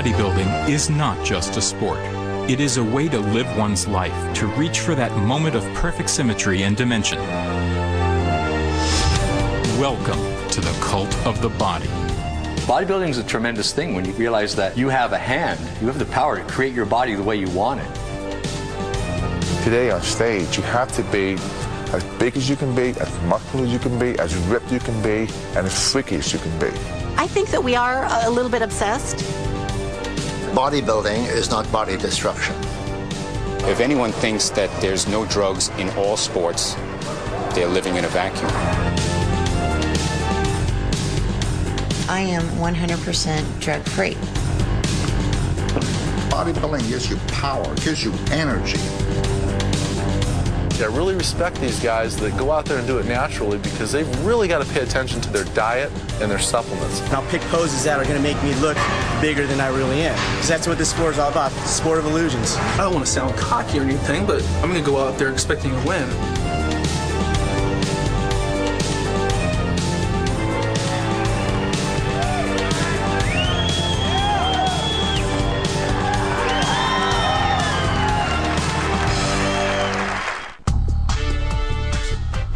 Bodybuilding is not just a sport. It is a way to live one's life, to reach for that moment of perfect symmetry and dimension. Welcome to the cult of the body. Bodybuilding is a tremendous thing when you realize that you have a hand, you have the power to create your body the way you want it. Today on stage, you have to be as big as you can be, as muscular as you can be, as ripped you can be, and as freaky as you can be. I think that we are a little bit obsessed. Bodybuilding is not body destruction. If anyone thinks that there's no drugs in all sports, they're living in a vacuum. I am 100% drug-free. Bodybuilding gives you power, gives you energy. I really respect these guys that go out there and do it naturally because they've really got to pay attention to their diet and their supplements. And I'll pick poses that are going to make me look bigger than I really am. Because that's what this sport is all about. It's a sport of illusions. I don't want to sound cocky or anything, but I'm going to go out there expecting to win.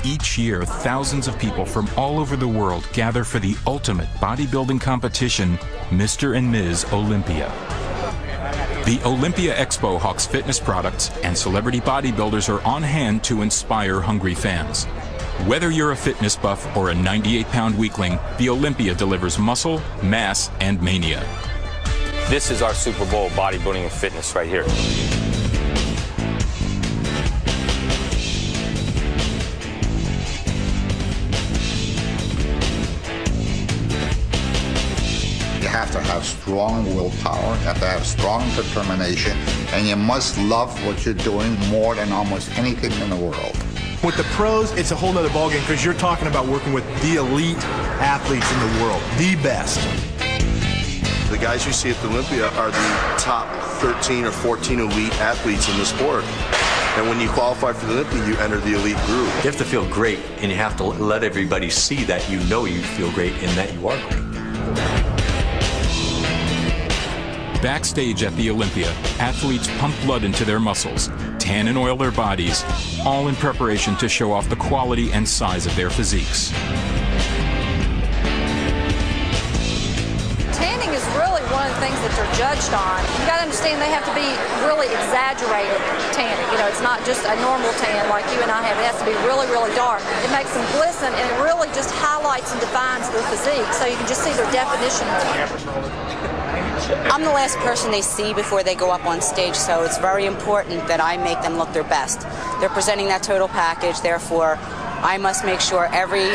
Each year, thousands of people from all over the world gather for the ultimate bodybuilding competition, Mr. and Ms. Olympia. The Olympia Expo hawks fitness products, and celebrity bodybuilders are on hand to inspire hungry fans. Whether you're a fitness buff or a 98-pound weakling, the Olympia delivers muscle, mass, and mania. This is our Super Bowl bodybuilding and fitness right here. You have to have strong willpower, you have to have strong determination, and you must love what you're doing more than almost anything in the world. With the pros, it's a whole nother ballgame because you're talking about working with the elite athletes in the world, the best. The guys you see at the Olympia are the top 13 or 14 elite athletes in the sport. And when you qualify for the Olympia, you enter the elite group. You have to feel great, and you have to let everybody see that you know you feel great and that you are great. Backstage at the Olympia, athletes pump blood into their muscles, tan and oil their bodies, all in preparation to show off the quality and size of their physiques. Tanning is really one of the things that they're judged on. You got to understand they have to be really exaggerated tanning. You know, it's not just a normal tan like you and I have. It has to be really, really dark. It makes them glisten, and it really just highlights and defines their physique, so you can just see their definition more. I'm the last person they see before they go up on stage, so it's very important that I make them look their best. They're presenting that total package, therefore I must make sure every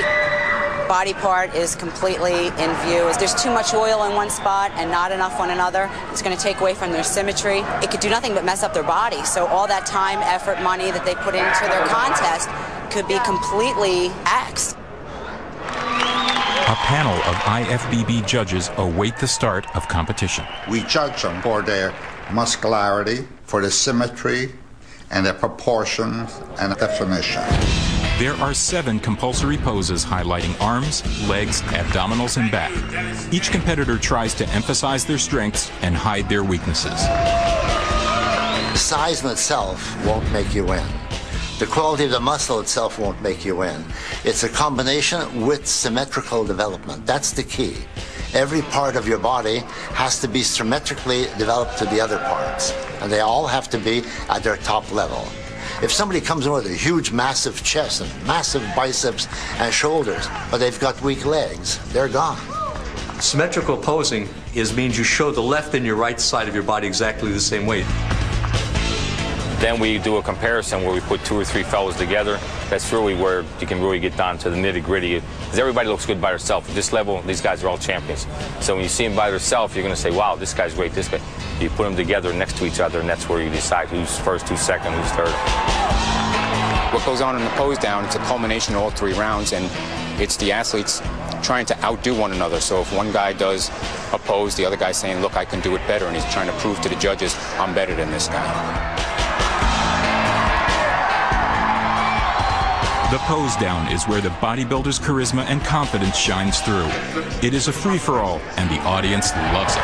body part is completely in view. If there's too much oil in one spot and not enough on another, it's going to take away from their symmetry. It could do nothing but mess up their body, so all that time, effort, money that they put into their contest could be completely axed. A panel of IFBB judges await the start of competition. We judge them for their muscularity, for the symmetry, and their proportions and definition. There are 7 compulsory poses highlighting arms, legs, abdominals, and back. Each competitor tries to emphasize their strengths and hide their weaknesses. The size in itself won't make you win. The quality of the muscle itself won't make you win. It's a combination with symmetrical development. That's the key. Every part of your body has to be symmetrically developed to the other parts, and they all have to be at their top level. If somebody comes in with a huge, massive chest and massive biceps and shoulders, but they've got weak legs, they're gone. Symmetrical posing means you show the left and your right side of your body exactly the same way. Then we do a comparison where we put 2 or 3 fellows together. That's really where you can really get down to the nitty-gritty. Because everybody looks good by herself. At this level, these guys are all champions. So when you see them by themselves, you're going to say, wow, this guy's great, this guy. You put them together next to each other, and that's where you decide who's first, who's second, who's third. What goes on in the pose down, it's a culmination of all 3 rounds, and it's the athletes trying to outdo one another. So if one guy does a pose, the other guy's saying, look, I can do it better, and he's trying to prove to the judges, I'm better than this guy. The pose down is where the bodybuilder's charisma and confidence shines through. It is a free-for-all, and the audience loves it.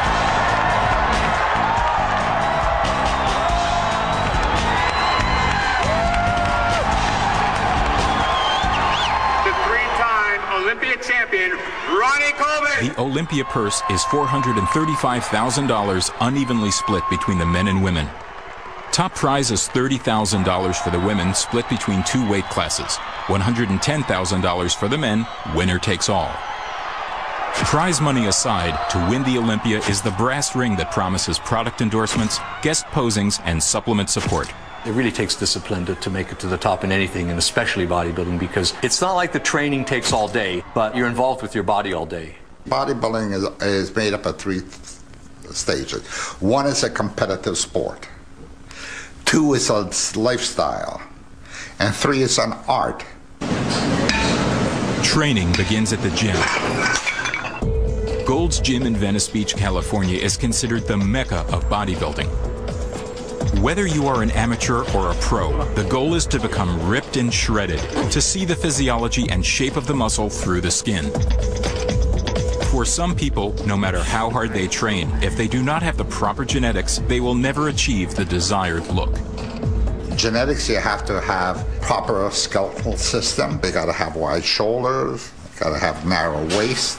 The Olympia purse is $435,000 unevenly split between the men and women. Top prize is $30,000 for the women, split between two weight classes. $110,000 for the men, winner takes all. Prize money aside, to win the Olympia is the brass ring that promises product endorsements, guest posings, and supplement support. It really takes discipline to make it to the top in anything, and especially bodybuilding, because it's not like the training takes all day, but you're involved with your body all day. Bodybuilding is made up of 3 stages. 1 is a competitive sport. 2 is a lifestyle. And 3 is an art. Training begins at the gym. Gold's Gym in Venice Beach, California is considered the mecca of bodybuilding. Whether you are an amateur or a pro, the goal is to become ripped and shredded, to see the physiology and shape of the muscle through the skin. For some people, no matter how hard they train, if they do not have the proper genetics, they will never achieve the desired look. Genetics, you have to have proper skeletal system. They got to have wide shoulders, got to have narrow waist,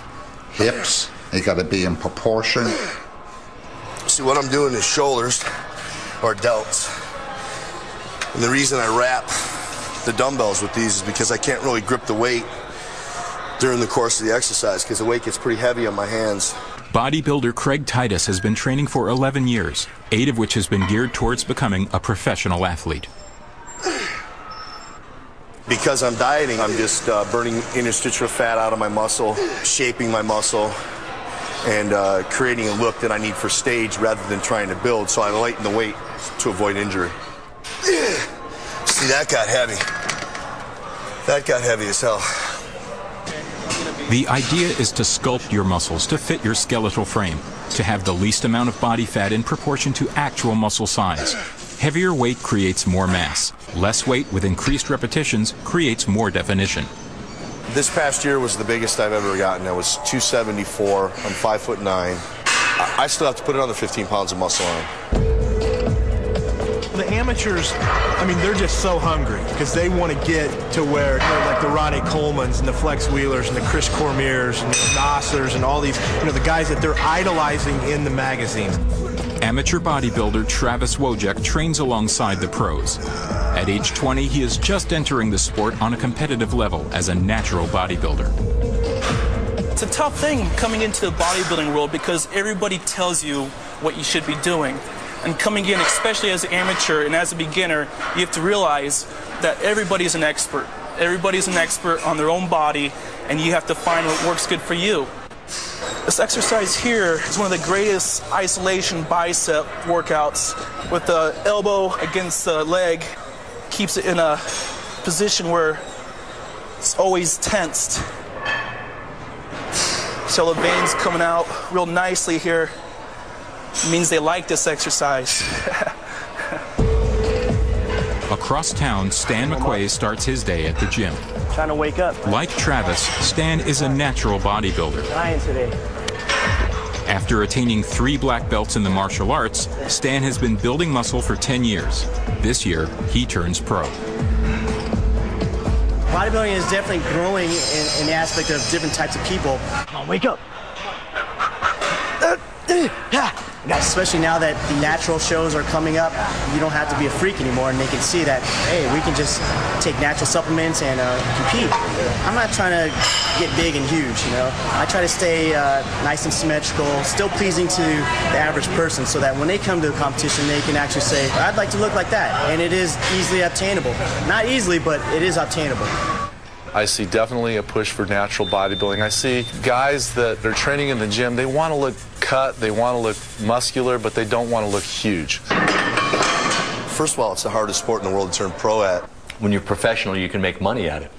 hips. They got to be in proportion. See, what I'm doing is shoulders or delts. And the reason I wrap the dumbbells with these is because I can't really grip the weight during the course of the exercise because the weight gets pretty heavy on my hands. Bodybuilder Craig Titus has been training for 11 years, 8 of which has been geared towards becoming a professional athlete. Because I'm dieting, I'm just burning interstitial fat out of my muscle, shaping my muscle, and creating a look that I need for stage rather than trying to build, so I lighten the weight to avoid injury. See, that got heavy. That got heavy as hell. The idea is to sculpt your muscles to fit your skeletal frame, to have the least amount of body fat in proportion to actual muscle size. Heavier weight creates more mass. Less weight with increased repetitions creates more definition. This past year was the biggest I've ever gotten. That was 274. I'm 5'9". I still have to put another 15 pounds of muscle on. The amateurs, I mean, they're just so hungry because they want to get to where, like the Ronnie Colemans and the Flex Wheelers and the Chris Cormiers and the Nassers and all these, the guys that they're idolizing in the magazines. Amateur bodybuilder Travis Wojek trains alongside the pros. At age 20, he is just entering the sport on a competitive level as a natural bodybuilder. It's a tough thing coming into the bodybuilding world because everybody tells you what you should be doing. And coming in, especially as an amateur and as a beginner, you have to realize that everybody's an expert. Everybody's an expert on their own body, and you have to find what works good for you. This exercise here is one of the greatest isolation bicep workouts with the elbow against the leg. Keeps it in a position where it's always tensed. So the veins coming out real nicely here. It means they like this exercise. Across town, Stan McQuay starts his day at the gym. Trying to wake up. Like Travis, Stan is a natural bodybuilder. Dying today. After attaining 3 black belts in the martial arts, Stan has been building muscle for 10 years. This year, he turns pro. Bodybuilding is definitely growing in the aspect of different types of people. Come on, wake up. Especially now that the natural shows are coming up, you don't have to be a freak anymore, and they can see that, hey, we can just take natural supplements and compete. I'm not trying to get big and huge, I try to stay nice and symmetrical, still pleasing to the average person, so that when they come to the competition, they can actually say, I'd like to look like that, and it is easily obtainable. Not easily, but it is obtainable. I see definitely a push for natural bodybuilding. I see guys that are training in the gym, they want to look cut, they want to look muscular, but they don't want to look huge. First of all, it's the hardest sport in the world to turn pro at. When you're professional, you can make money at it.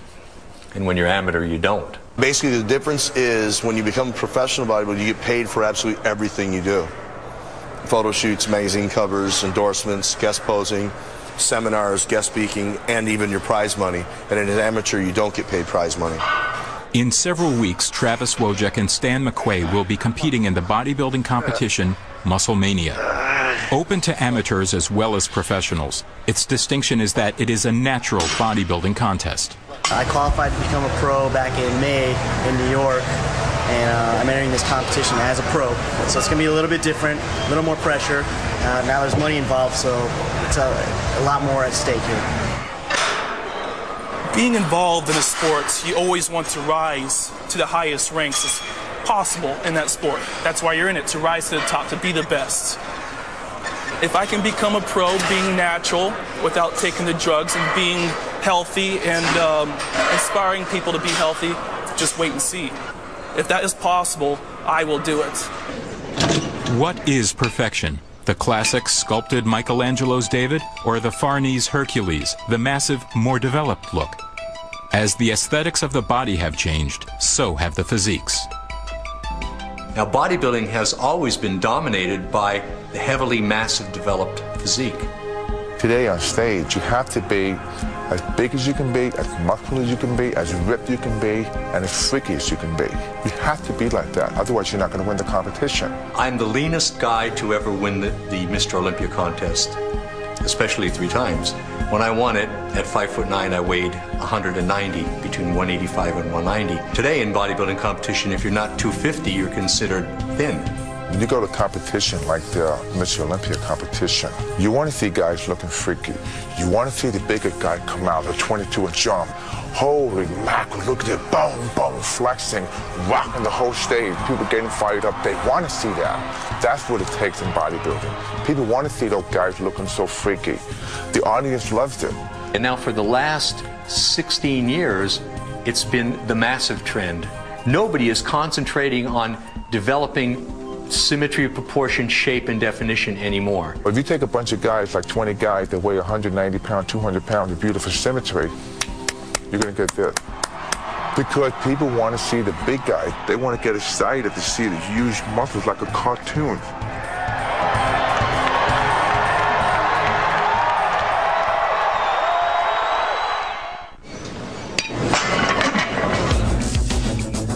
And when you're amateur, you don't. Basically, the difference is when you become a professional bodybuilder, you get paid for absolutely everything you do. Photo shoots, magazine covers, endorsements, guest posing, seminars, guest speaking, and even your prize money. And as an amateur, you don't get paid prize money. In several weeks, Travis Wojek and Stan McQuay will be competing in the bodybuilding competition, Muscle Mania. Open to amateurs as well as professionals. Its distinction is that it is a natural bodybuilding contest. I qualified to become a pro back in May in New York. and I'm entering this competition as a pro. So it's going to be a little bit different, a little more pressure. Now there's money involved, so it's a lot more at stake here. Being involved in a sport, you always want to rise to the highest ranks as possible in that sport. That's why you're in it, to rise to the top, to be the best. If I can become a pro being natural without taking the drugs and being healthy and inspiring people to be healthy, just wait and see. If that is possible, I will do it. What is perfection? The classic sculpted Michelangelo's David, or the Farnese Hercules, the massive, more developed look? As the aesthetics of the body have changed, so have the physiques. Now, bodybuilding has always been dominated by the heavily massive developed physique. Today on stage, you have to be as big as you can be, as muscular as you can be, as ripped you can be, and as freaky as you can be. You have to be like that, otherwise you're not going to win the competition. I'm the leanest guy to ever win the Mr. Olympia contest, especially 3 times. When I won it, at 5'9", I weighed 190, between 185 and 190. Today in bodybuilding competition, if you're not 250, you're considered thin. When you go to competition like the Mr. Olympia competition, you want to see guys looking freaky. You want to see the bigger guy come out, a 22-inch arm. Holy mackerel, look at it, boom, boom, flexing, rocking the whole stage. People getting fired up. They want to see that. That's what it takes in bodybuilding. People want to see those guys looking so freaky. The audience loves it. And now for the last 16 years, it's been the massive trend. Nobody is concentrating on developing symmetry of proportion, shape, and definition anymore. If you take a bunch of guys, like 20 guys that weigh 190 pounds, 200 pounds of beautiful symmetry, you're going to get this. Because people want to see the big guy. They want to get excited to see the huge muscles like a cartoon.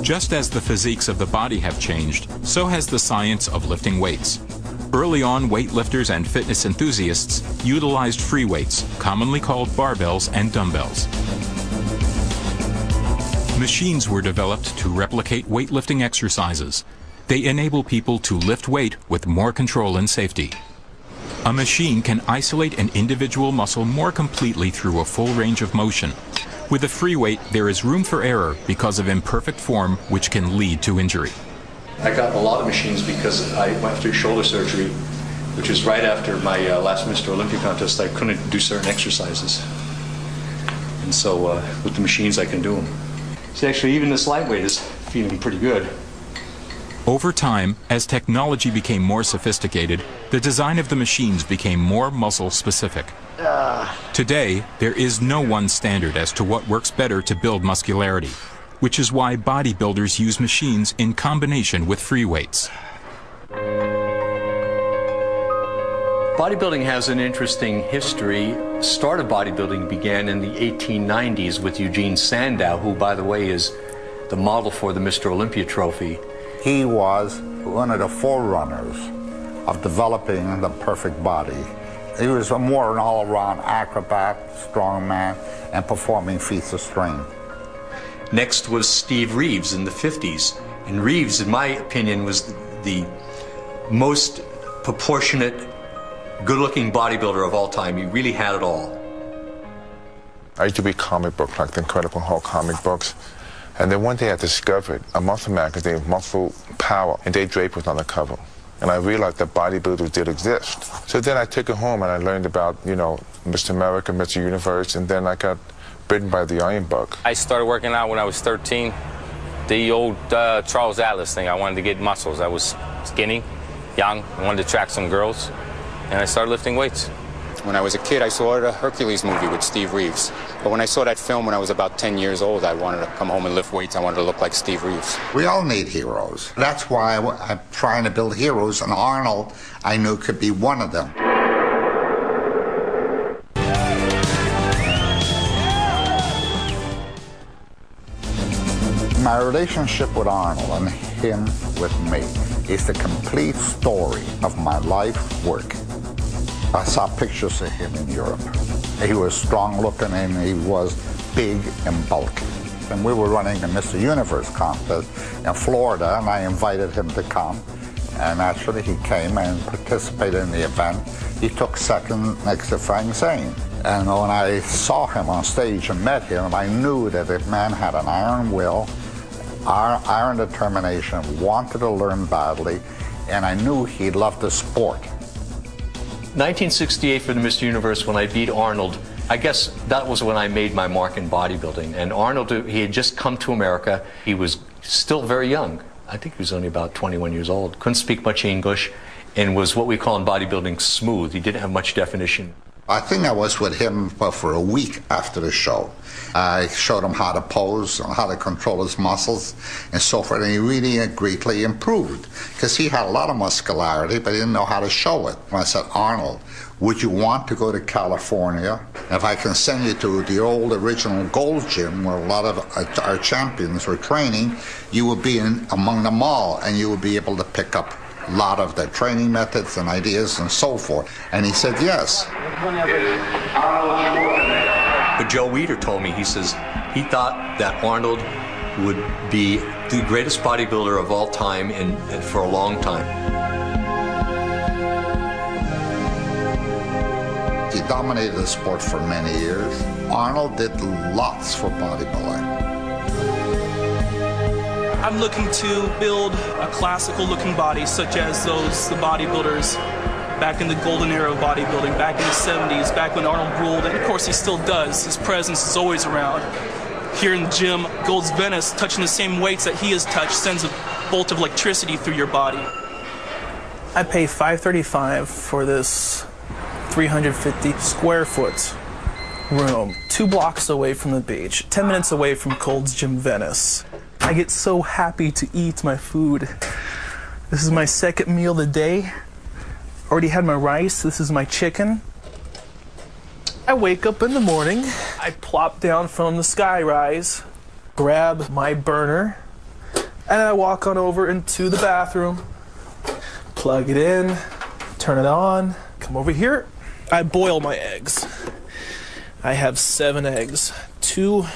Just as the physiques of the body have changed, so has the science of lifting weights. Early on, weightlifters and fitness enthusiasts utilized free weights, commonly called barbells and dumbbells. Machines were developed to replicate weightlifting exercises. They enable people to lift weight with more control and safety. A machine can isolate an individual muscle more completely through a full range of motion. With a free weight, there is room for error because of imperfect form, which can lead to injury. I got a lot of machines because I went through shoulder surgery, which was right after my last Mr. Olympia contest. I couldn't do certain exercises. And so with the machines, I can do them. See, actually, even this lightweight is feeling pretty good. Over time, as technology became more sophisticated, the design of the machines became more muscle-specific. Today, there is no one standard as to what works better to build muscularity, which is why bodybuilders use machines in combination with free weights. Bodybuilding has an interesting history. The start of bodybuilding began in the 1890s with Eugene Sandow, who, by the way, is the model for the Mr. Olympia trophy. He was one of the forerunners of developing the perfect body. He was more an all-around acrobat, strongman, and performing feats of strength. Next was Steve Reeves in the 50s. And Reeves, in my opinion, was the most proportionate, good-looking bodybuilder of all time. He really had it all. I used to read comic books, like the Incredible Hulk comic books. And then one day I discovered a muscle magazine, Muscle Power, and Dave Draper was on the cover. And I realized that bodybuilders did exist. So then I took it home and I learned about, you know, Mr. America, Mr. Universe, and then I got bitten by the iron bug. I started working out when I was 13. The old Charles Atlas thing, I wanted to get muscles. I was skinny, young, I wanted to attract some girls, and I started lifting weights. When I was a kid, I saw the Hercules movie with Steve Reeves. But when I saw that film when I was about 10 years old, I wanted to come home and lift weights. I wanted to look like Steve Reeves. We all need heroes. That's why I'm trying to build heroes, and Arnold, I knew, could be one of them. My relationship with Arnold and him with me is the complete story of my life work. I saw pictures of him in Europe. He was strong looking and he was big and bulky. And we were running the Mr. Universe contest in Florida, and I invited him to come. And actually, he came and participated in the event. He took second next to Frank Zane. And when I saw him on stage and met him, I knew that the man had an iron will, iron determination, wanted to learn badly, and I knew he loved the sport. 1968 for the Mr. Universe, when I beat Arnold, I guess that was when I made my mark in bodybuilding. And Arnold, he had just come to America. He was still very young. I think he was only about 21 years old. Couldn't speak much English and was what we call in bodybuilding smooth. He didn't have much definition. I think I was with him for a week after the show. I showed him how to pose, how to control his muscles, and so forth, and he really greatly improved because he had a lot of muscularity, but he didn't know how to show it. And I said, Arnold, would you want to go to California? If I can send you to the old original Gold Gym where a lot of our champions were training, you would be among them all, and you would be able to pick up a lot of their training methods and ideas and so forth. And he said yes. But Joe Weider told me, he says, he thought that Arnold would be the greatest bodybuilder of all time and for a long time. He dominated the sport for many years. Arnold did lots for bodybuilding. I'm looking to build a classical looking body such as the bodybuilders back in the golden era of bodybuilding, back in the 70s, back when Arnold ruled, and of course he still does. His presence is always around. Here in the gym, Gold's Venice, touching the same weights that he has touched, sends a bolt of electricity through your body. I pay $535 for this 350 square foot room, 2 blocks away from the beach, 10 minutes away from Gold's Gym Venice. I get so happy to eat my food. This is my second meal of the day. Already had my rice. This is my chicken. I wake up in the morning. I plop down from the skyrise, grab my burner, and I walk on over into the bathroom, plug it in, turn it on, come over here. I boil my eggs. I have 7 eggs, 2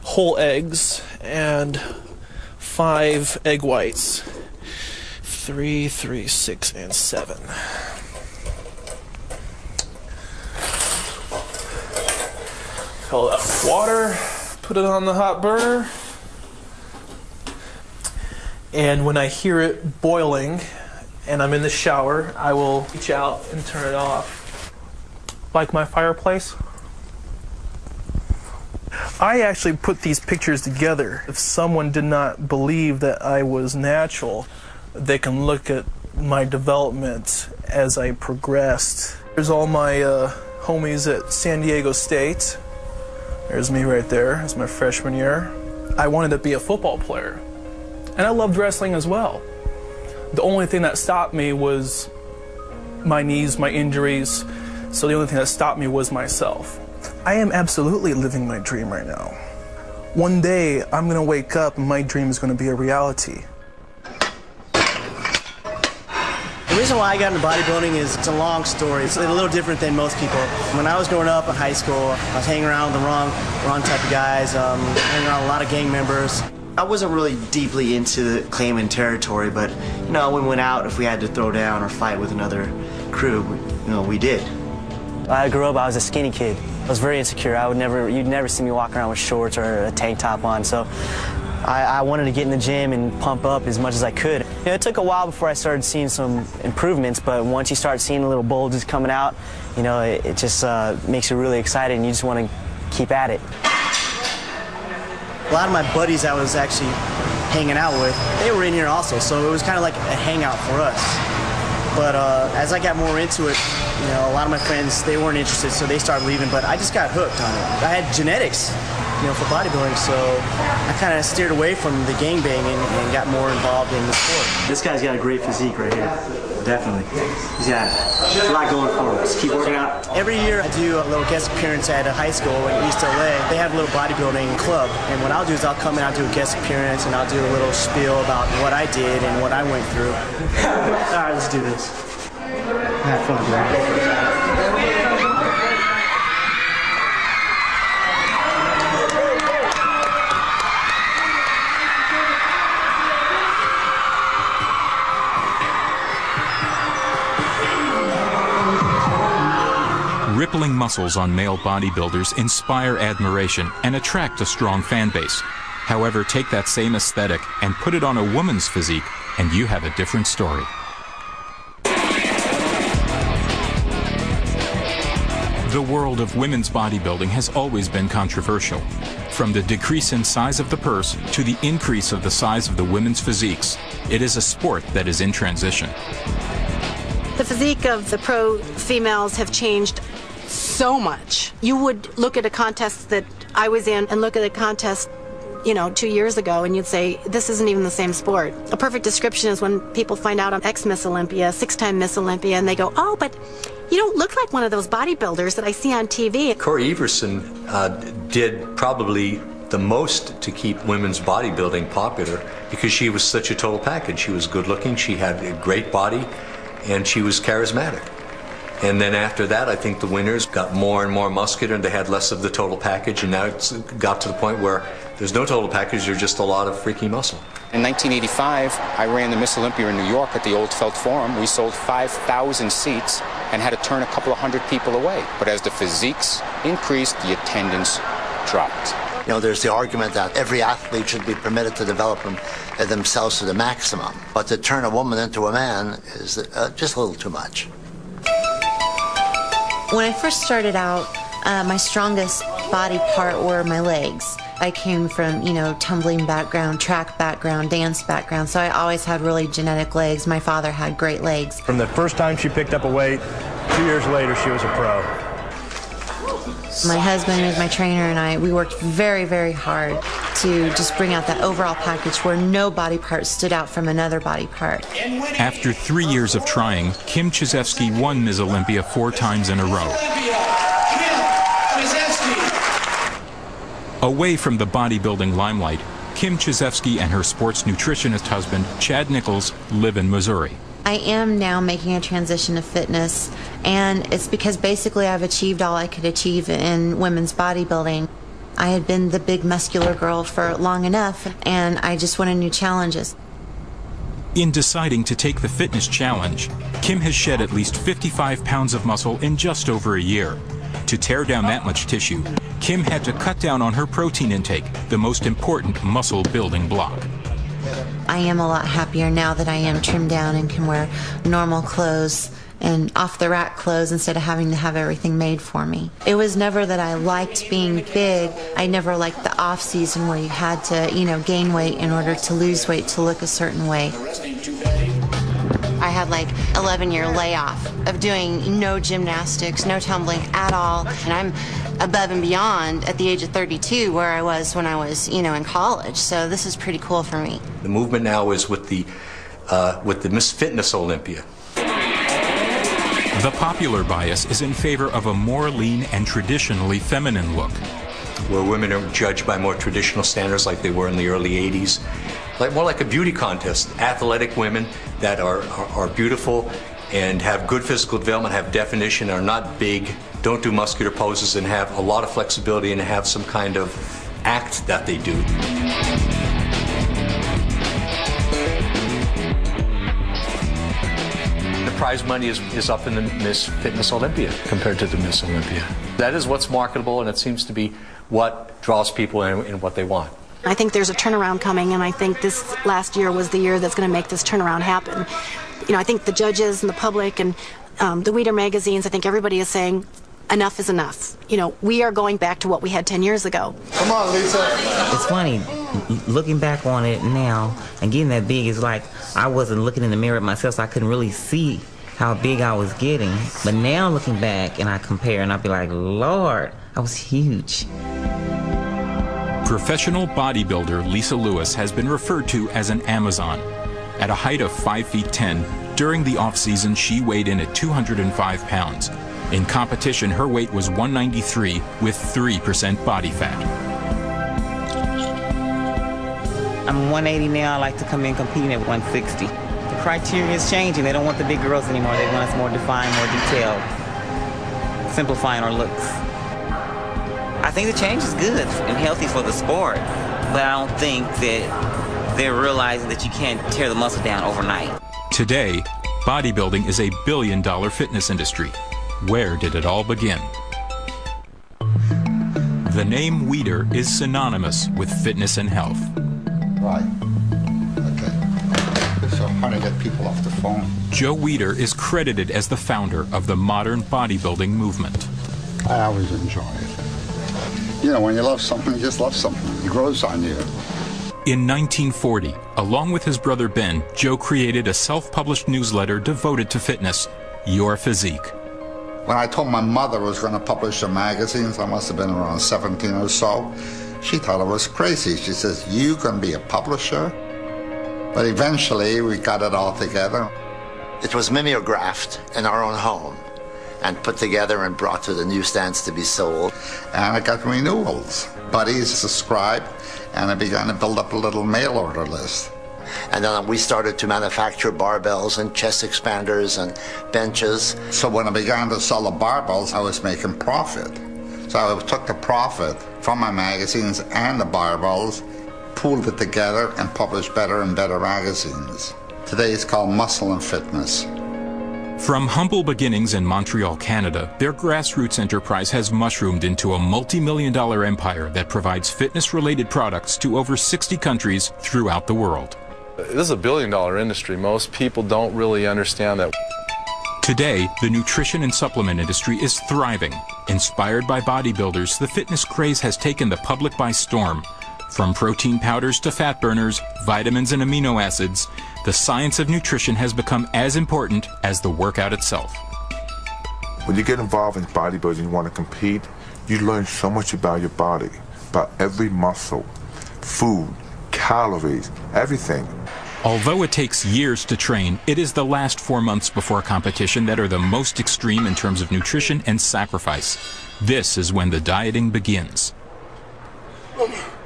whole eggs, and 5 egg whites. 3, 6, and 7. Fill up water, put it on the hot burner, and when I hear it boiling and I'm in the shower, I will reach out and turn it off. Like my fireplace. I actually put these pictures together. If someone did not believe that I was natural, they can look at my development as I progressed. There's all my homies at San Diego State. There's me right there. It's my freshman year. I wanted to be a football player, and I loved wrestling as well. The only thing that stopped me was my knees, my injuries, so the only thing that stopped me was myself. I am absolutely living my dream right now. One day, I'm going to wake up and my dream is going to be a reality. The reason why I got into bodybuilding is it's a long story. It's a little different than most people. When I was growing up in high school, I was hanging around with the wrong type of guys, hanging around a lot of gang members. I wasn't really deeply into claiming territory, but you know, when we went out, if we had to throw down or fight with another crew, you know, we did. I grew up, I was a skinny kid. I was very insecure. You'd never see me walking around with shorts or a tank top on, so I wanted to get in the gym and pump up as much as I could. You know, it took a while before I started seeing some improvements, but once you start seeing the little bulges coming out, you know, it just makes you really excited and you just want to keep at it. A lot of my buddies I was actually hanging out with, they were in here also, so it was kind of like a hangout for us. But as I got more into it, you know, a lot of my friends, they weren't interested, so they started leaving, but I just got hooked on it. I had genetics, you know, for bodybuilding, so I kind of steered away from the gangbanging and got more involved in the sport. This guy's got a great physique right here. Definitely. He's got a lot going for him. Just keep working out. Every year I do a little guest appearance at a high school in East LA. They have a little bodybuilding club, and what I'll do is I'll come and I'll do a guest appearance and I'll do a little spiel about what I did and what I went through. All right, let's do this. Have fun, man. rippling muscles on male bodybuilders inspire admiration and attract a strong fan base. However, take that same aesthetic and put it on a woman's physique, and you have a different story. The world of women's bodybuilding has always been controversial. From the decrease in size of the purse to the increase of the size of the women's physiques, it is a sport that is in transition. The physique of the pro females have changed so much. You would look at a contest that I was in and look at a contest, 2 years ago, and you'd say, this isn't even the same sport. A perfect description is when people find out I'm ex-Miss Olympia, 6-time Miss Olympia, and they go, oh, but you don't look like one of those bodybuilders that I see on TV. Corey Everson did probably the most to keep women's bodybuilding popular because she was such a total package. She was good looking, she had a great body, and she was charismatic. And then after that, I think the winners got more and more muscular and they had less of the total package, and now it's got to the point where there's no total package, there's just a lot of freaky muscle. In 1985, I ran the Miss Olympia in New York at the Old Felt Forum. We sold 5,000 seats and had to turn a couple of hundred people away. But as the physiques increased, the attendance dropped. There's the argument that every athlete should be permitted to develop themselves to the maximum. But to turn a woman into a man is just a little too much. When I first started out, my strongest body part were my legs. I came from, tumbling background, track background, dance background, so I always had really genetic legs. My father had great legs. From the first time she picked up a weight, 2 years later she was a pro. My husband was my trainer, and we worked very, very hard to just bring out that overall package where no body part stood out from another body part. After 3 years of trying, Kim Chizevsky won Ms. Olympia 4 times in a row. Away from the bodybuilding limelight, Kim Chizevsky and her sports nutritionist husband, Chad Nichols, live in Missouri. I am now making a transition to fitness, and it's because basically I've achieved all I could achieve in women's bodybuilding. I had been the big muscular girl for long enough, and I just wanted new challenges. In deciding to take the fitness challenge, Kim has shed at least 55 pounds of muscle in just over a year. To tear down that much tissue, Kim had to cut down on her protein intake, the most important muscle building block. I am a lot happier now that I am trimmed down and can wear normal clothes and off-the-rack clothes instead of having to have everything made for me. It was never that I liked being big. I never liked the off-season where you had to, gain weight in order to lose weight to look a certain way. I had like 11-year layoff of doing no gymnastics, no tumbling at all, and I'm above and beyond at the age of 32 where I was when I was, in college. So this is pretty cool for me. The movement now is with the Miss Fitness Olympia. The popular bias is in favor of a more lean and traditionally feminine look, where women are judged by more traditional standards like they were in the early 80s. More like a beauty contest. Athletic women that are beautiful and have good physical development, have definition, are not big, don't do muscular poses, and have a lot of flexibility and have some kind of act that they do. The prize money is up in the Miss Fitness Olympia compared to the Miss Olympia. That is what's marketable, and it seems to be what draws people in and what they want. I think there's a turnaround coming, and I think this last year was the year that's going to make this turnaround happen. I think the judges and the public and the Weider magazines, I think everybody is saying enough is enough. We are going back to what we had 10 years ago. Come on, Lisa. It's funny, looking back on it now and getting that big, is like I wasn't looking in the mirror at myself, so I couldn't really see how big I was getting. But now looking back and I compare, and I'll be like, Lord, I was huge. Professional bodybuilder Lisa Lewis has been referred to as an Amazon. At a height of 5 feet 10, during the off-season she weighed in at 205 pounds. In competition, her weight was 193 with 3% body fat. I'm 180 now. I like to come in competing at 160. The criteria is changing. They don't want the big girls anymore. They want us more defined, more detailed, simplifying our looks. I think the change is good and healthy for the sport, but I don't think that they're realizing that you can't tear the muscle down overnight. Today, bodybuilding is a billion-dollar fitness industry. Where did it all begin? The name Weider is synonymous with fitness and health. Right. Okay. So how to get people off the phone. Joe Weider is credited as the founder of the modern bodybuilding movement. I always enjoy it. You know, when you love something, you just love something. It grows on you. In 1940, along with his brother Ben, Joe created a self-published newsletter devoted to fitness, Your Physique. When I told my mother I was going to publish a magazine, I must have been around 17 or so, she thought I was crazy. She says, "You can be a publisher?" But eventually, we got it all together. It was mimeographed in our own home and put together and brought to the newsstands to be sold. And I got renewals. Buddies subscribed, and I began to build up a little mail order list. And then we started to manufacture barbells and chest expanders and benches. So when I began to sell the barbells, I was making profit. So I took the profit from my magazines and the barbells, pooled it together, and published better and better magazines. Today it's called Muscle and Fitness. From humble beginnings in Montreal, Canada, their grassroots enterprise has mushroomed into a multi-million-dollar empire that provides fitness-related products to over 60 countries throughout the world. This is a billion-dollar industry. Most people don't really understand that. Today, the nutrition and supplement industry is thriving. Inspired by bodybuilders, the fitness craze has taken the public by storm. From protein powders to fat burners, vitamins and amino acids, the science of nutrition has become as important as the workout itself. When you get involved in bodybuilding, you want to compete, you learn so much about your body, about every muscle, food, calories, everything. Although it takes years to train, it is the last 4 months before competition that are the most extreme in terms of nutrition and sacrifice. This is when the dieting begins.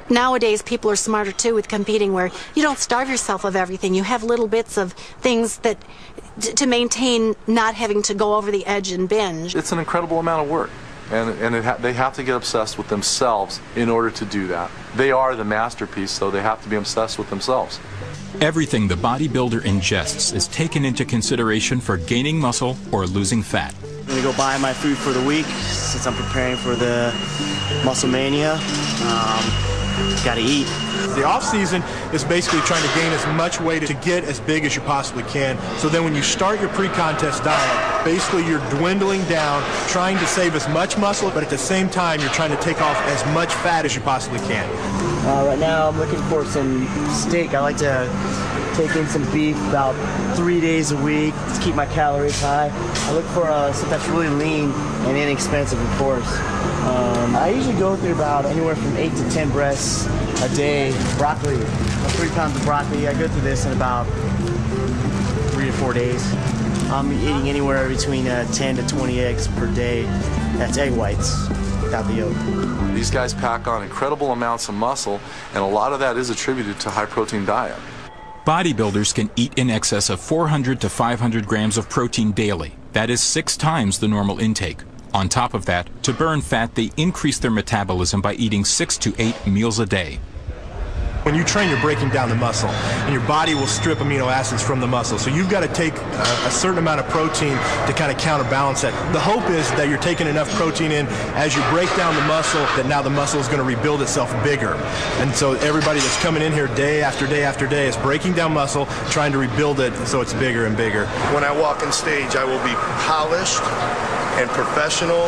Nowadays, people are smarter too with competing, where you don't starve yourself of everything. You have little bits of things that to maintain not having to go over the edge and binge. It's an incredible amount of work, and they have to get obsessed with themselves in order to do that. They are the masterpiece, so they have to be obsessed with themselves. Everything the bodybuilder ingests is taken into consideration for gaining muscle or losing fat. I'm going to go buy my food for the week since I'm preparing for the Muscle Mania. Got to eat. The off season is basically trying to gain as much weight to get as big as you possibly can. So then when you start your pre-contest diet, basically you're dwindling down, trying to save as much muscle, but at the same time you're trying to take off as much fat as you possibly can. Right now I'm looking for some steak. I like to take in some beef about 3 days a week to keep my calories high. I look for stuff that's really lean and inexpensive, of course. I usually go through about anywhere from 8 to 10 breasts a day. Broccoli, 3 pounds of broccoli. I go through this in about 3 to 4 days. I'm eating anywhere between 10 to 20 eggs per day. That's egg whites without the yolk. These guys pack on incredible amounts of muscle, and a lot of that is attributed to high-protein diet. Bodybuilders can eat in excess of 400 to 500 grams of protein daily. That is 6 times the normal intake. On top of that, to burn fat, they increase their metabolism by eating 6 to 8 meals a day. When you train, you're breaking down the muscle, and your body will strip amino acids from the muscle. So you've got to take a certain amount of protein to kind of counterbalance that. The hope is that you're taking enough protein in as you break down the muscle, that now the muscle is going to rebuild itself bigger. And so everybody that's coming in here day after day after day is breaking down muscle, trying to rebuild it so it's bigger and bigger. When I walk on stage, I will be polished and professional,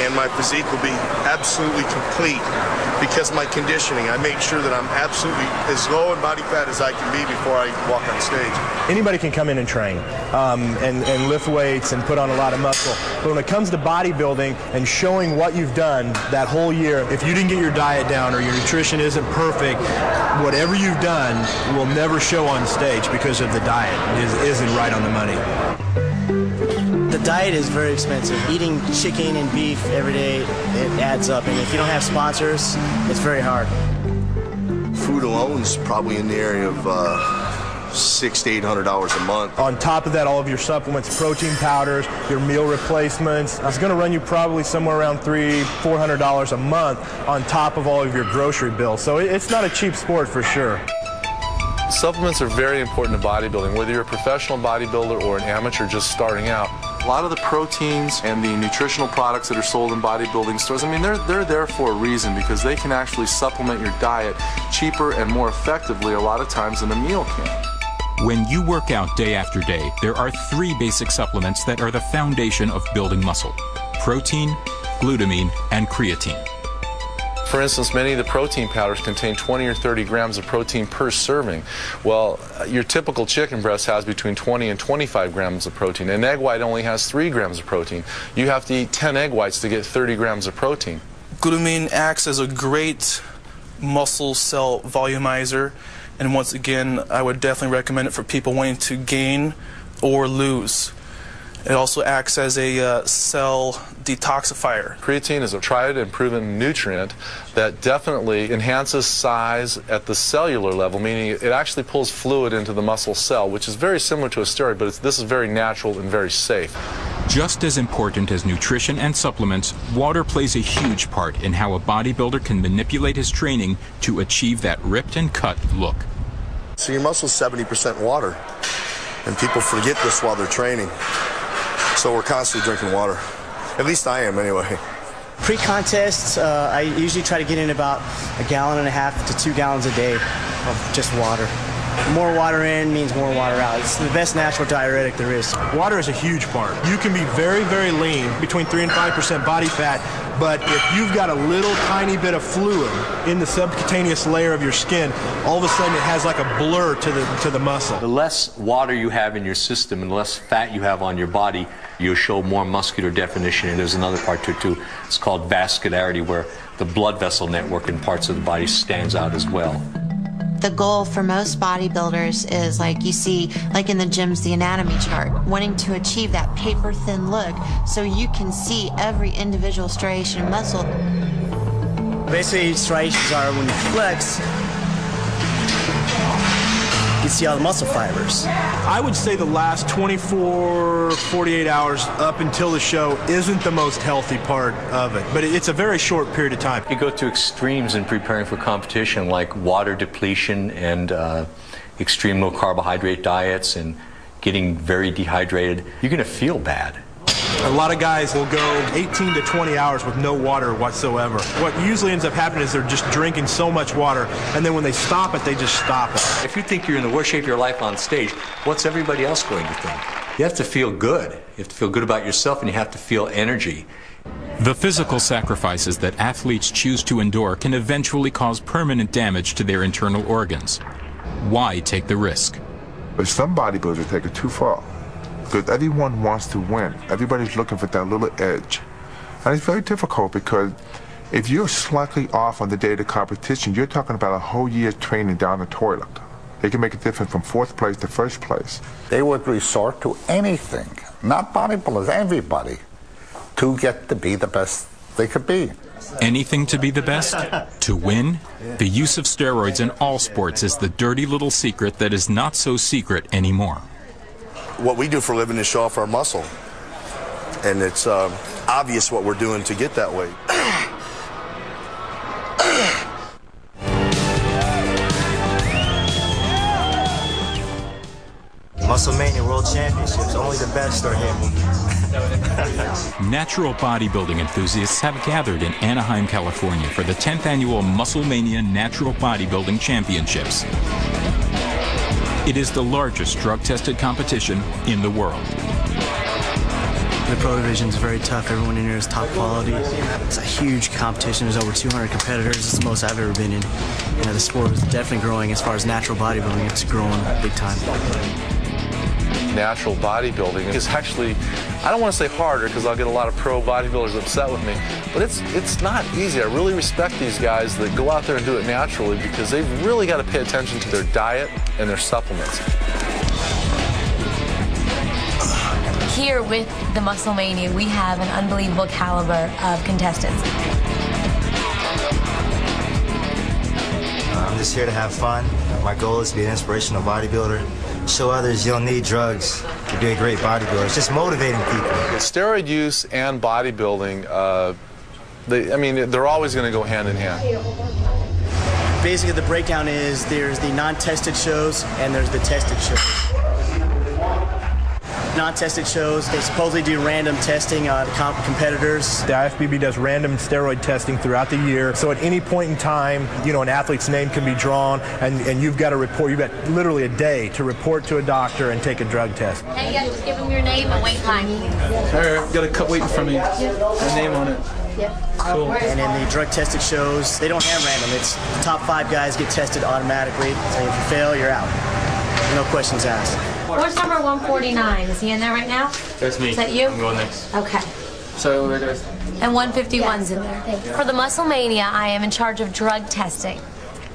and my physique will be absolutely complete because of my conditioning. I make sure that I'm absolutely as low in body fat as I can be before I walk on stage. Anybody can come in and train and lift weights and put on a lot of muscle. But when it comes to bodybuilding and showing what you've done that whole year, if you didn't get your diet down or your nutrition isn't perfect, whatever you've done will never show on stage because of the diet. It isn't right on the money. The diet is very expensive. Eating chicken and beef every day, it adds up. And if you don't have sponsors, it's very hard. Food alone is probably in the area of $600 to $800 a month. On top of that, all of your supplements, protein powders, your meal replacements, it's going to run you probably somewhere around $300 to $400 a month on top of all of your grocery bills. So it's not a cheap sport for sure. Supplements are very important to bodybuilding. Whether you're a professional bodybuilder or an amateur just starting out, A lot of the proteins and the nutritional products that are sold in bodybuilding stores, I mean, they're there for a reason, because they can actually supplement your diet cheaper and more effectively a lot of times than a meal can. When you work out day after day, there are 3 basic supplements that are the foundation of building muscle: protein, glutamine, and creatine. For instance, many of the protein powders contain 20 or 30 grams of protein per serving. Well, your typical chicken breast has between 20 and 25 grams of protein. An egg white only has 3 grams of protein. You have to eat 10 egg whites to get 30 grams of protein. Glutamine acts as a great muscle cell volumizer, and once again, I would definitely recommend it for people wanting to gain or lose. It also acts as a cell detoxifier. Creatine is a tried and proven nutrient that definitely enhances size at the cellular level, meaning it actually pulls fluid into the muscle cell, which is very similar to a steroid, but this is very natural and very safe. Just as important as nutrition and supplements, water plays a huge part in how a bodybuilder can manipulate his training to achieve that ripped and cut look. So your muscle's 70% water, and people forget this while they're training. So we're constantly drinking water. At least I am, anyway. Pre-contest, I usually try to get in about 1.5 gallons to 2 gallons a day of just water. More water in means more water out. It's the best natural diuretic there is. Water is a huge part. You can be very, very lean, between 3 and 5% body fat, but if you've got a little tiny bit of fluid in the subcutaneous layer of your skin, all of a sudden it has like a blur to the muscle. The less water you have in your system and the less fat you have on your body, you'll show more muscular definition. And there's another part to it too. It's called vascularity, where the blood vessel network in parts of the body stands out as well. The goal for most bodybuilders is, like you see, like in the gyms, the anatomy chart, wanting to achieve that paper-thin look so you can see every individual striation of muscle. Basically, striations are when you flex, you can see all the muscle fibers. I would say the last 24, 48 hours up until the show isn't the most healthy part of it, but it's a very short period of time. You go to extremes in preparing for competition, like water depletion and extreme low carbohydrate diets and getting very dehydrated. You're going to feel bad. A lot of guys will go 18 to 20 hours with no water whatsoever. What usually ends up happening is they're just drinking so much water, and then when they stop it, they just stop it. If you think you're in the worst shape of your life on stage, what's everybody else going to think? You have to feel good. You have to feel good about yourself, and you have to feel energy. The physical sacrifices that athletes choose to endure can eventually cause permanent damage to their internal organs. Why take the risk? But some bodybuilders take it too far. Because everyone wants to win. Everybody's looking for that little edge. And it's very difficult because if you're slightly off on the day of the competition, you're talking about a whole year's training down the toilet. They can make a difference from 4th place to 1st place. They would resort to anything, not bodybuilders, everybody, to get to be the best they could be. Anything to be the best? To win? The use of steroids in all sports is the dirty little secret that is not so secret anymore. What we do for a living is show off our muscle. And it's obvious what we're doing to get that way. Muscle-Mania World Championships, only the best are here. Natural bodybuilding enthusiasts have gathered in Anaheim, California for the 10th annual Muscle-Mania Natural Bodybuilding Championships. It is the largest drug-tested competition in the world. The pro division is very tough. Everyone in here is top quality. It's a huge competition. There's over 200 competitors. It's the most I've ever been in. You know, the sport is definitely growing. As far as natural bodybuilding, it's growing big time. Natural bodybuilding is actually, I don't want to say harder because I'll get a lot of pro bodybuilders upset with me, but it's not easy. I really respect these guys that go out there and do it naturally because they've really got to pay attention to their diet and their supplements. Here with the Muscle-Mania, we have an unbelievable caliber of contestants. I'm just here to have fun. My goal is to be an inspirational bodybuilder. Show others you don't need drugs to be a great bodybuilder. It's just motivating people. Steroid use and bodybuilding, they're always going to go hand in hand. Basically, the breakdown is there's the non-tested shows and there's the tested shows. Non-tested shows, they supposedly do random testing on competitors. The IFBB does random steroid testing throughout the year, so at any point in time, you know, an athlete's name can be drawn, and you've got to report. You've got literally a day to report to a doctor and take a drug test. Hey, yeah, just give them your name and weight line. All right, got a cup waiting for me. A name on it. Cool. And in the drug tested shows, they don't have random. It's the top 5 guys get tested automatically. So if you fail, you're out. No questions asked. Where's number 149? Is he in there right now? That's me. Is that you? I'm going next. Okay. So where does? And 151's in there. For the Musclemania, I am in charge of drug testing.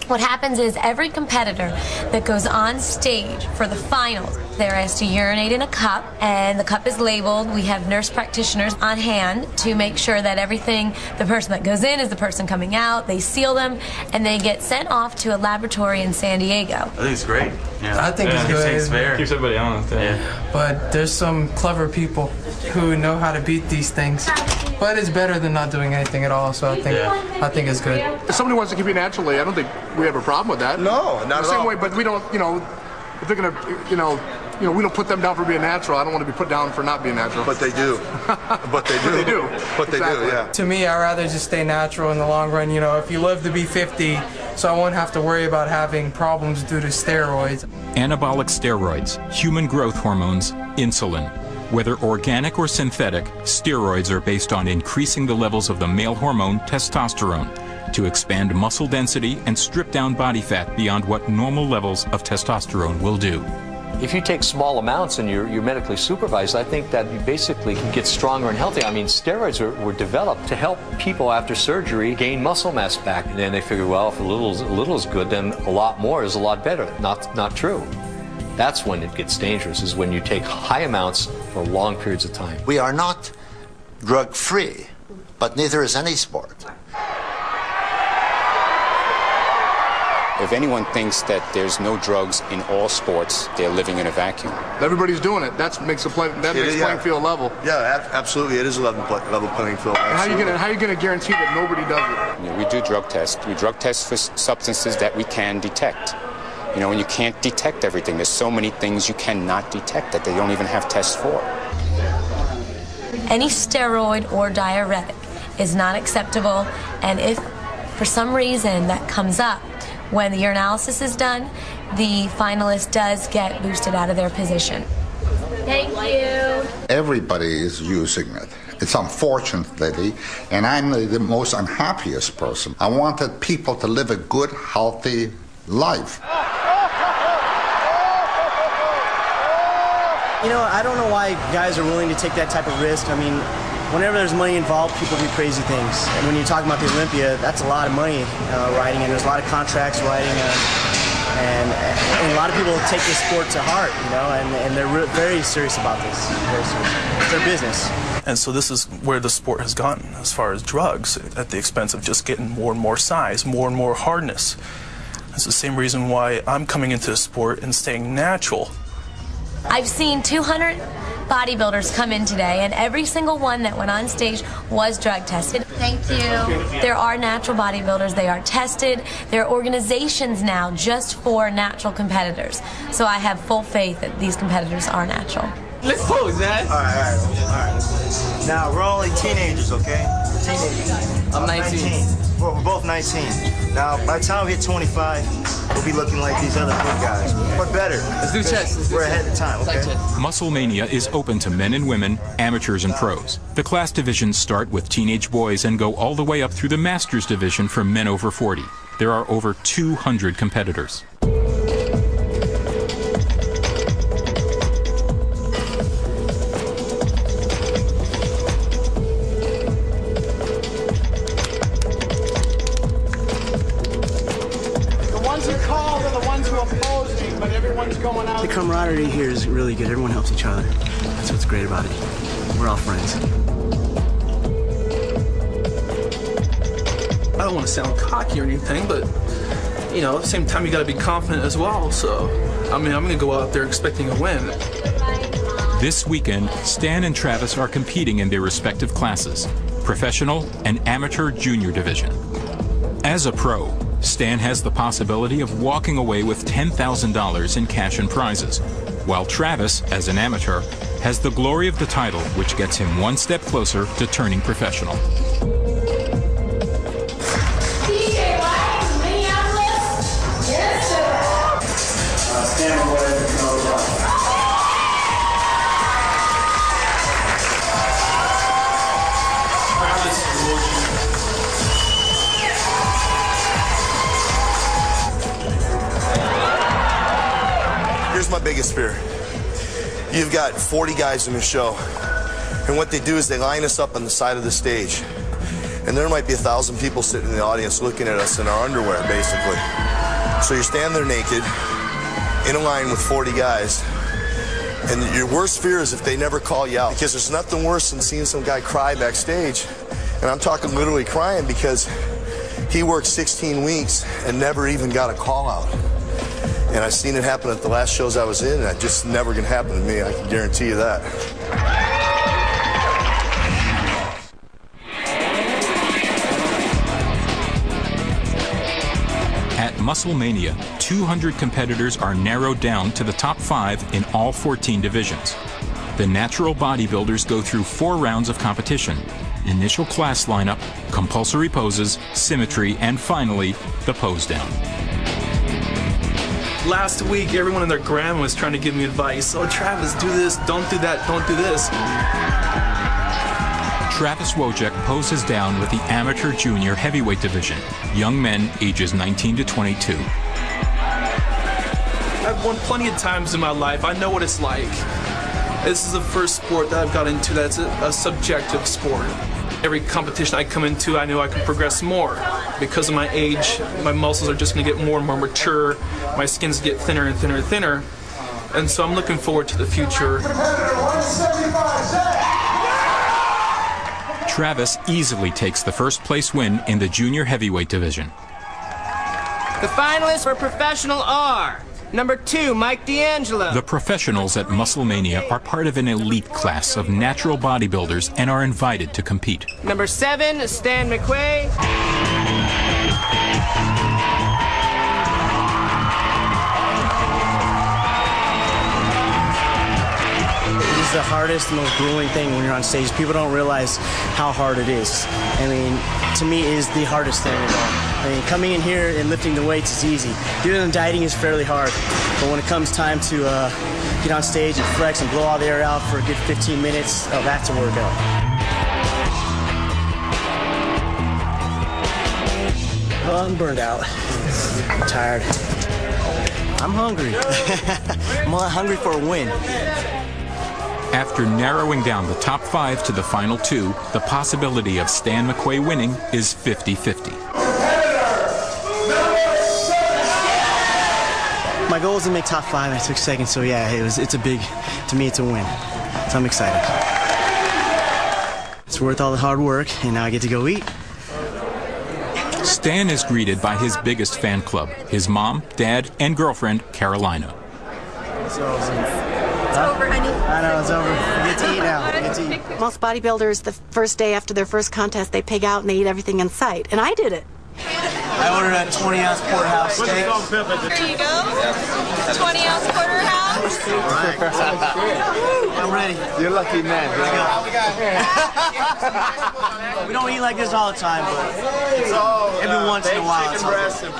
What happens is every competitor that goes on stage for the finals, they're asked to urinate in a cup, and the cup is labeled. We have nurse practitioners on hand to make sure that everything, the person that goes in is the person coming out. They seal them, and they get sent off to a laboratory in San Diego. I think it's great. Yeah. I think it's good. It's fair. Keeps everybody honest. Yeah. But there's some clever people who know how to beat these things. But it's better than not doing anything at all, so I think it's good. If somebody wants to compete naturally, I don't think we have a problem with that. No, not at all. The same way, but we don't, you know, if they're going to, you know, we don't put them down for being natural. I don't want to be put down for not being natural. But they do. But they do. They do. But they do, yeah. To me, I'd rather just stay natural in the long run. You know, if you live to be 50, so I won't have to worry about having problems due to steroids. Anabolic steroids, human growth hormones, insulin. Whether organic or synthetic, steroids are based on increasing the levels of the male hormone testosterone to expand muscle density and strip down body fat beyond what normal levels of testosterone will do. If you take small amounts and you're medically supervised, I think that you basically can get stronger and healthier. I mean, steroids were developed to help people after surgery gain muscle mass back. And then they figure, well, if a little is good, then a lot more is a lot better. Not true. That's when it gets dangerous, is when you take high amounts for long periods of time. We are not drug-free, but neither is any sport. If anyone thinks that there's no drugs in all sports, they're living in a vacuum. Everybody's doing it. That makes playing field level. Yeah, absolutely. It is a level playing field. And how are you gonna guarantee that nobody does it? You know, we do drug tests. We drug test for substances that we can detect. You know, and you can't detect everything. There's so many things you cannot detect that they don't even have tests for. Any steroid or diuretic is not acceptable, and if for some reason that comes up, when the urinalysis is done, the finalist does get boosted out of their position. Thank you. Everybody is using it. It's unfortunate, lady, and I'm the most unhappiest person. I wanted people to live a good, healthy life. You know, I don't know why guys are willing to take that type of risk. I mean, whenever there's money involved, people do crazy things. And when you're talking about the Olympia, that's a lot of money riding, and there's a lot of contracts riding, and a lot of people take this sport to heart, you know, and they're very serious about this. Very serious. It's their business. And so this is where the sport has gotten as far as drugs, at the expense of just getting more and more size, more and more hardness. It's the same reason why I'm coming into the sport and staying natural. I've seen 200 bodybuilders come in today, and every single one that went on stage was drug tested. Thank you. There are natural bodybuilders. They are tested. There are organizations now just for natural competitors. So I have full faith that these competitors are natural. Let's pose, man. All right. Now, we're only teenagers, okay? Teenagers. I'm 19. We're both 19. Now, by the time we hit 25, we'll be looking like these other big guys. But better. Let's do chest. We're ahead of time, okay? Musclemania is open to men and women, amateurs and pros. The class divisions start with teenage boys and go all the way up through the Masters division for men over 40. There are over 200 competitors. The camaraderie here is really good. Everyone helps each other. That's what's great about it. We're all friends. I don't want to sound cocky or anything, but, you know, at the same time, you got to be confident as well. So, I mean, I'm going to go out there expecting a win. This weekend, Stan and Travis are competing in their respective classes, professional and amateur junior division. As a pro, Stan has the possibility of walking away with $10,000 in cash and prizes, while Travis, as an amateur, has the glory of the title, which gets him one step closer to turning professional. Here's my biggest fear. You've got 40 guys in the show, and what they do is they line us up on the side of the stage, and there might be 1,000 people sitting in the audience looking at us in our underwear, basically. So you're standing there naked, in a line with 40 guys, and your worst fear is if they never call you out, because there's nothing worse than seeing some guy cry backstage, and I'm talking literally crying because he worked 16 weeks and never even got a call out. And I've seen it happen at the last shows I was in, and that's just never going to happen to me. I can guarantee you that. At Musclemania, 200 competitors are narrowed down to the top 5 in all 14 divisions. The natural bodybuilders go through 4 rounds of competition: initial class lineup, compulsory poses, symmetry, and finally, the pose down. Last week, everyone and their grandma was trying to give me advice. Oh, Travis, do this, don't do that, don't do this. Travis Wojcik poses down with the amateur junior heavyweight division, young men ages 19 to 22. I've won plenty of times in my life. I know what it's like. This is the first sport that I've got into that's a subjective sport. Every competition I come into, I know I can progress more. Because of my age, my muscles are just going to get more and more mature. My skin's get thinner and thinner and thinner. And so I'm looking forward to the future. Travis easily takes the first place win in the junior heavyweight division. The finalists for professional are number 2, Mike D'Angelo. The professionals at Musclemania are part of an elite class of natural bodybuilders and are invited to compete. Number 7, Stan McQuay. It is the hardest, most grueling thing when you're on stage. People don't realize how hard it is. I mean, to me, it is the hardest thing at all. I mean, coming in here and lifting the weights is easy. Doing the dieting is fairly hard. But when it comes time to get on stage and flex and blow all the air out for a good 15 minutes, oh, that's a workout. Oh, I'm burned out. I'm tired. I'm hungry. I'm hungry for a win. After narrowing down the top 5 to the final 2, the possibility of Stan McQuay winning is 50-50. My goal is to make top 5. I took second, so yeah, it's a big, to me, it's a win. So I'm excited. It's worth all the hard work, and now I get to go eat. Stan is greeted by his biggest fan club, his mom, dad, and girlfriend, Carolina. It's over, honey. I know, it's over. We get to eat now. We get to eat. Most bodybuilders, the first day after their first contest, they pig out and they eat everything in sight. And I did it. I ordered a 20-ounce porterhouse steak. Here you go. 20-ounce porterhouse. I'm ready. You're a lucky man. We don't eat like this all the time, but every once in a while it's awesome.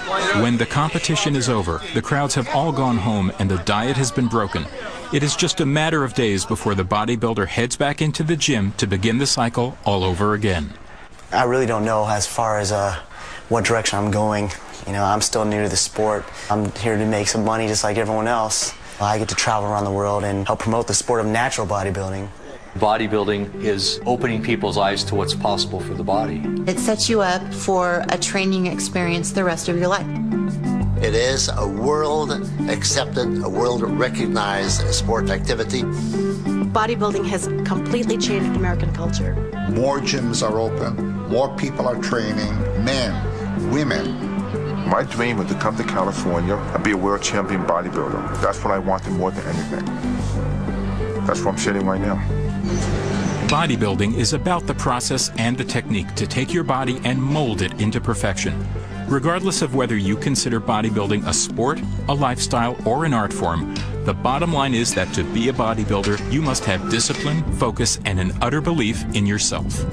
When the competition is over, the crowds have all gone home and the diet has been broken. It is just a matter of days before the bodybuilder heads back into the gym to begin the cycle all over again. I really don't know as far as what direction I'm going. You know, I'm still new to the sport. I'm here to make some money just like everyone else. I get to travel around the world and help promote the sport of natural bodybuilding. Bodybuilding is opening people's eyes to what's possible for the body. It sets you up for a training experience the rest of your life. It is a world-accepted, a world-recognized sport activity. Bodybuilding has completely changed American culture. More gyms are open, more people are training, men, women. My dream was to come to California and be a world champion bodybuilder. That's what I wanted more than anything. That's where I'm sitting right now. Bodybuilding is about the process and the technique to take your body and mold it into perfection. Regardless of whether you consider bodybuilding a sport, a lifestyle, or an art form, the bottom line is that to be a bodybuilder, you must have discipline, focus, and an utter belief in yourself.